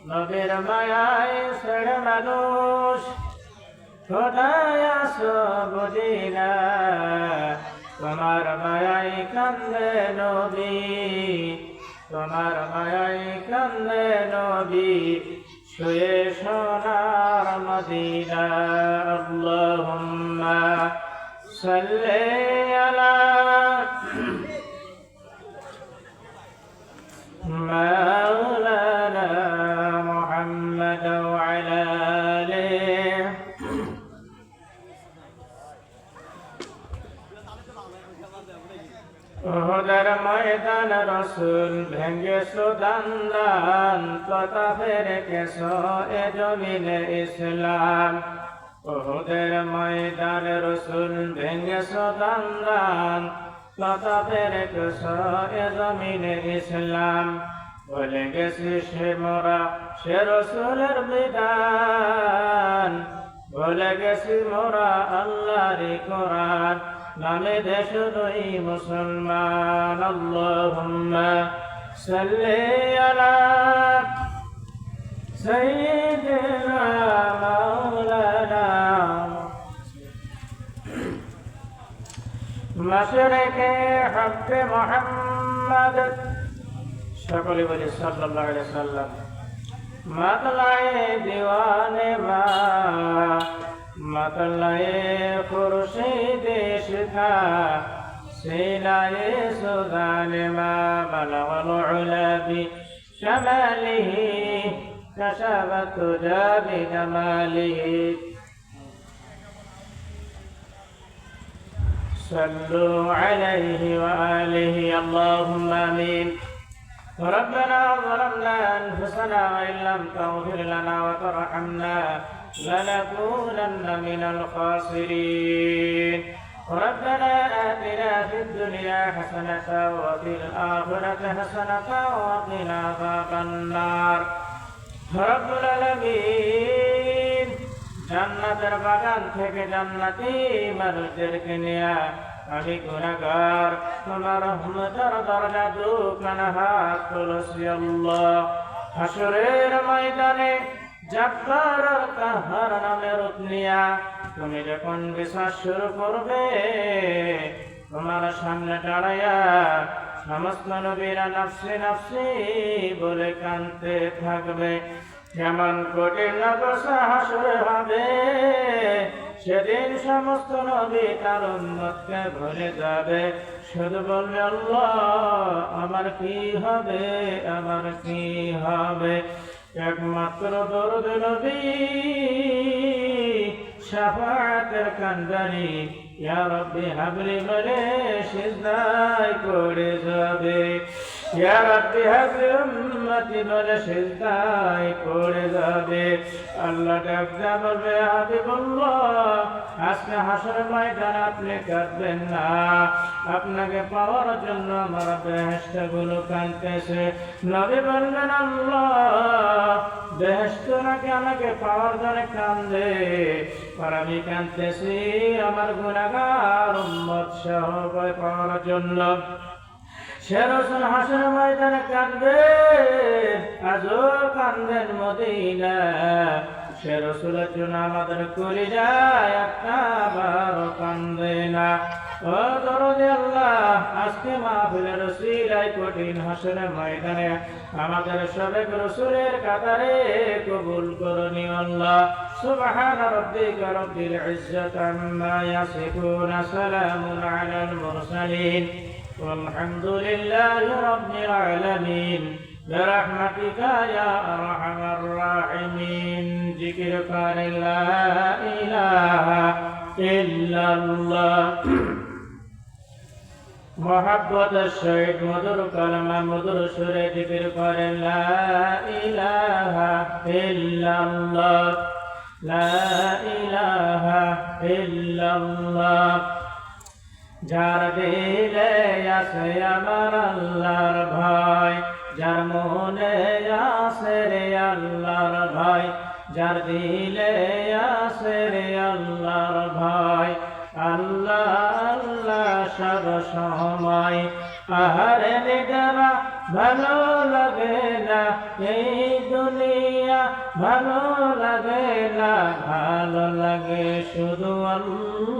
নবীর মায়ায় ছেড়ে মানুষ কোথায় আসো বুঝি না, তোমার মায়ায় কান্দে নবী, তোমার মায়ায় কান্দে নবী, শুয়ে সোনার মদিনা। আল্লাহুম্মা সাল্লি আলা মাওলানা মুহাম্মদ ওয়া আলা আলিহি। উহুদের ময়দান রাসূল ভেঙ্গেছো দান, কথা ফেরেছো এ জমিনে ইসলাম। উহুদের ময়দান রাসূল ভেঙ্গেছো দান, কথা ফেরেছো এ জমিনে ইসলাম। বলে গেছি সে মোরা সে রাসূলের বিধান, বলে গেছি মোরা আল্লাহর কোরআন, নামে দেশ নই মুসলমান। আল্লাহুম্মা সাল্লি আলা সাইয়্যিদিনা মাওলানা মাশরিকে হক মুহাম্মদ। সকলে বলি সাল্লাল্লাহু আলাইহি ওয়াসাল্লাম। मतलाए दीवाने मा, मतलाए खुर्शीद शिखा, सीनाए सुदाने मा, बलगल उला बि शमालिही, कशफत तुजा बि जमालिही। सल्लु अलैहि व आलिहि। अल्लाहुम्मा आमीन। ربنا ظلمنا أنفسنا وإن لم تغفر لنا وترحمنا لنكونن من الخاسرين. ربنا آتنا في الدنيا حسنة وفي الآخرة حسنة وقنا عذاب النار. رب العالمين জান্নাতের বাগান থেকে জান্নাতি মানুষদেরকে নিয়ে আমি গুনাহগার, তোমার রহমতের দরজা দুখানা হাত তুলছি আল্লাহ। হাসরের ময়দানে জব্বার আর কাহার নামে রূপ নিয়া তুমি যখন বিচার শুরু করবে, তোমার সামনে দাঁড়াইয়া সমস্ত নবীরা নাফসি নাফসি বলে কাঁদতে থাকবে। কেমন কঠিন অবস্থা হাসরে হবে, সেদিন সমস্ত নবী তার উম্মতকে ভুলে যাবে, শুধু বলবে আল্লাহ আমার কি হবে, আমার কি হবে। একমাত্র দরুদ নবী শাফাআতের কান্ডারি ইয়া রাব্বি হাবলি বলে সিজদায় পড়ে যাবে। ইয়া রাব্বি হাবলি উম্মতি বলে সিজদায় পড়ে যাবে। আল্লাহ ডাকতে বলবে হাবিবুল্লাহ আজকে হাসরের ময়দানে আপনি কাঁদবেন না, আপনাকে পাওয়ার জন্য আমার বেহেশতগুলো কাঁদতেছে। নবী বললেন আল্লাহ বেহেশত নাকি আমাকে পাওয়ার জন্য কাঁদে, আর আমি কাঁদতেছি আমার গুনাহগার উম্মত সবাই পাওয়ার জন্য। সে রাসূল হাসরের ময়দানে কাঁদবে, আজও কাঁদেন মদিনা। সে রাসূলের জন্য আমাদের কলিজায় একটা বারও কান্দে না। ও দরদে আল্লাহ আজকে মাহফিলের ওসিলায় কঠিন হাসরের ময়দানে আমাদের সবে রাসূলের কাতারে কবুল করনি আল্লাহ। সুবহান রাব্বিকা রাব্বিল ইজ্জাতি আম্মা ইয়াসিফুন, সালামুন আলাল মুরসালিন, والحمد لله رب العالمين برحمتك يا أرحم الراحمين. ذكر قال لا إله إلا الله. محبت الشهيد مدر كلمة مدر سورة ذكر قال لا إله إلا الله، لا إله إلا الله. যার দিলে আছে আমার আল্লাহর ভয়, যার মনে আছে রে আল্লাহর ভয়, যার দিলে আছে রে আল্লাহর ভয়, আল্লাহ আল্লাহ সব সময়। আহারে নিদারা ভালো লাগে না এই দুনিয়া ভালো লাগে না ভালো লাগে শুধু আল্লাহ